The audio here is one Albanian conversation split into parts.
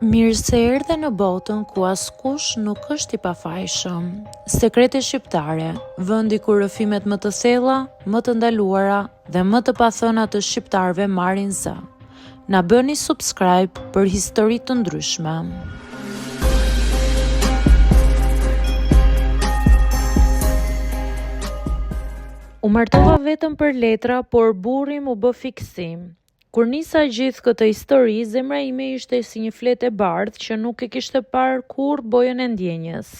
Mirë se erdhe në botën ku askush nuk është i pafajshëm. Sekrete shqiptare, vendi ku rrëfimet më të thella, më të ndaluara dhe më të pathëna të shqiptarëve marrin zë. Na bëni subscribe për histori të ndryshme. U martova vetëm për letra, por burri mu bë fiksim. Kur nisa gjithë këtë histori, zemra ime ishte si një fletë e bardhë që nuk e kishte parë kur bojën e ndjenjës.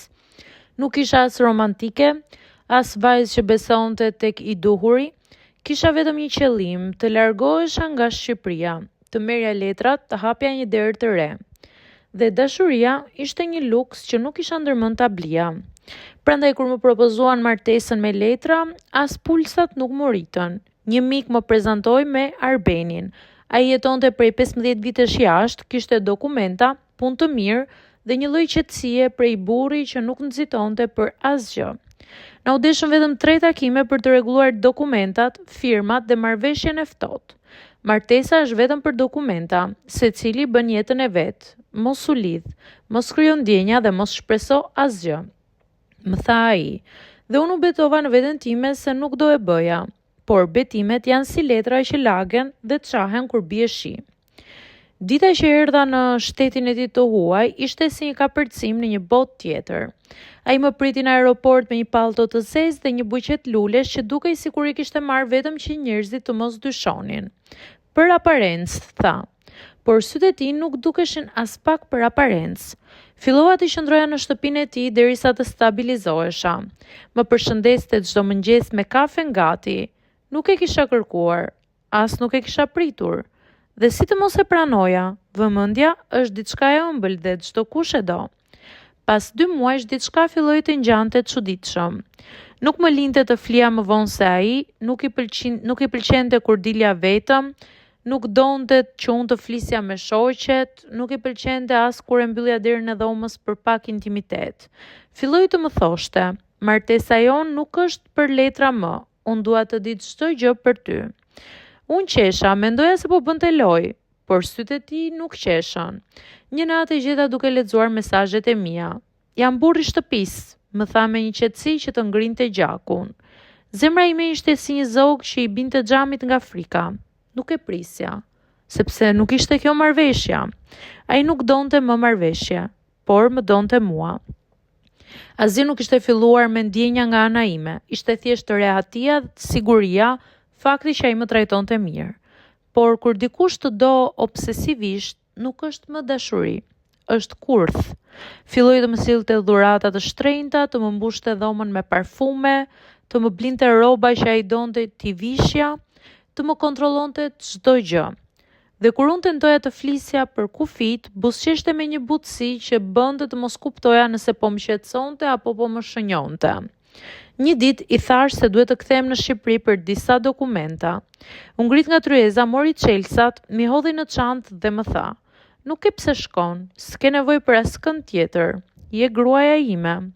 Nuk isha as romantike, as vajzë që besonte tek i duhuri, kisha vetëm një qëllim, të largohesha nga Shqipëria, të merrja letrat, të hapja një derë të re. Dhe dashuria ishte një luks që nuk isha ndërmend ta blija. Prandaj kur më propozuan martesën me letra, as pulsat nuk më ritën. Një mik më prezantoi me Arbenin. Ai jetonte prej 15 vitesh jashtë, kishte dokumenta, punë të mirë dhe një lloj qetësie prej burri që nuk nxitonte për asgjë. Na u deshën vetëm 3 takime për të rregulluar dokumentat, firmat dhe marrëveshjen e ftohtë. Martesa është vetëm për dokumenta, secili bën jetën e vet. Mos u lidh, mos krijo ndjenja dhe mos shpreso asgjë. Më tha ai, dhe unë u betova në veten time se nuk do e bëja. Por betimet janë si letra që lagen dhe çahen kur bie shi. Dita që erdha në shtetin e tij të huaj ishte si një kapërcim në një botë tjetër. Ai më priti në aeroport me një pallto të zezë dhe një buqet lulesh që dukej sikur i kishte marrë vetëm që njerëzit të mos dyshonin. Për aparencë, tha, por sytë e tij nuk dukeshin as pak për aparencë. Fillova të qëndroja në shtëpinë e tij derisa të stabilizohesha. Më përshëndeste çdo mëngjes me kafe gati. Nuk e kisha kërkuar, as nuk e kisha pritur. Dhe si të mos e pranoja, vëmendja është diçka e ëmbël dhe çdo kush e do. Pas 2 muajsh diçka filloi të ngjante çuditshëm. Nuk më linte të flija më vonë se ai, nuk i pëlqente kur dilja vetëm, nuk donte që unë të flisja me shoqet, nuk i pëlqente as kur e mbyllja derën e dhomës për pak intimitet. Filloi të më thoshte, martesa jon nuk është për letra më. Unë dua të di çdo gjë për ty. Unë qesha, mendoja se po bënte lojë, por sytë e tij nuk qeshën. Një natë e gjeta duke lexuar mesazhet e mia. Jam burri i shtëpisë, më tha me një qetësi që të ngrinte gjakun. Zemra ime ishte si një zog që i binte xhamit nga frika. Nuk e prisja, sepse nuk ishte kjo marrëveshja. Ai nuk donte më marrëveshje, por më donte mua. Asgjë nuk ishte filluar me ndjenja nga ana ime, ishte thjesht rehatia, siguria, fakti që ai më trajtonte mirë. Por kur dikush të do obsesivisht, nuk është më dashuri, është kurth. Filloi të më sillte dhurata të shtrenjta, të më mbushte dhomën me parfume, të më blinte rroba që ai donte t'i vishja, të më kontrollonte çdo gjë. Dhe kur unë tentoja të flisja për kufit, buzëqeshte me një butësi që bënte të mos kuptoja nëse po më qetësonte apo po më shënjonte. Një ditë i thash se duhet të kthehem në Shqipëri për disa dokumenta. U ngrit nga tryeza, mori çelsat, mi hodhi në çantë dhe më tha: "Nuk e pse shkon, s'ke nevojë për askënd tjetër. Je gruaja ime."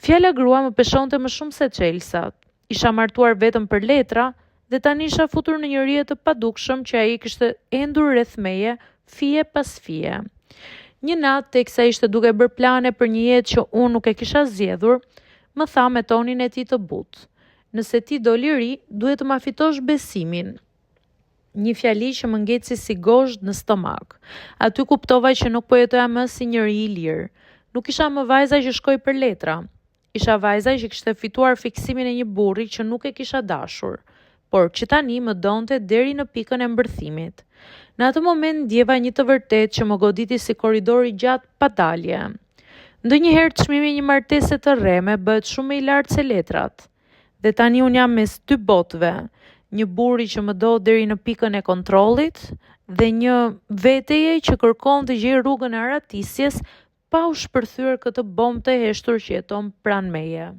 Fjala grua më peshonte më shumë se çelsat. Isha martuar vetëm për letra dhe tani isha futur në një rrjet të padukshëm që ai kishte endur rreth meje, fije pas fije. Një natë, teksa ishte duke bërë plane për një jetë që unë nuk e kisha zgjedhur, më tha me tonin e tij të butë: "Nëse ti do liri, duhet të ma fitosh besimin." Një fjali që më ngeci si gozhd në stomak. Aty kuptova që nuk po jetoja më si njëri i lirë. Nuk isha më vajza që shkoi për letra. Isha vajza që kishte fituar fiksimin e një burri që nuk e kisha dashur, por që tani më donte deri në pikën e mbërthimit. Në atë moment ndjeva një të vërtetë që më goditi si korridori gjatë pa dalje. Ndonjëherë çmimi i një martese të rreme bëhet shumë më i lartë se letrat. Dhe tani unë jam mes 2 botëve, një burri që më do deri në pikën e kontrollit dhe një veteje që kërkon të gjejë rrugën e aratisjes pa u shpërthyer këtë bombë të heshtur që jeton pranë meje.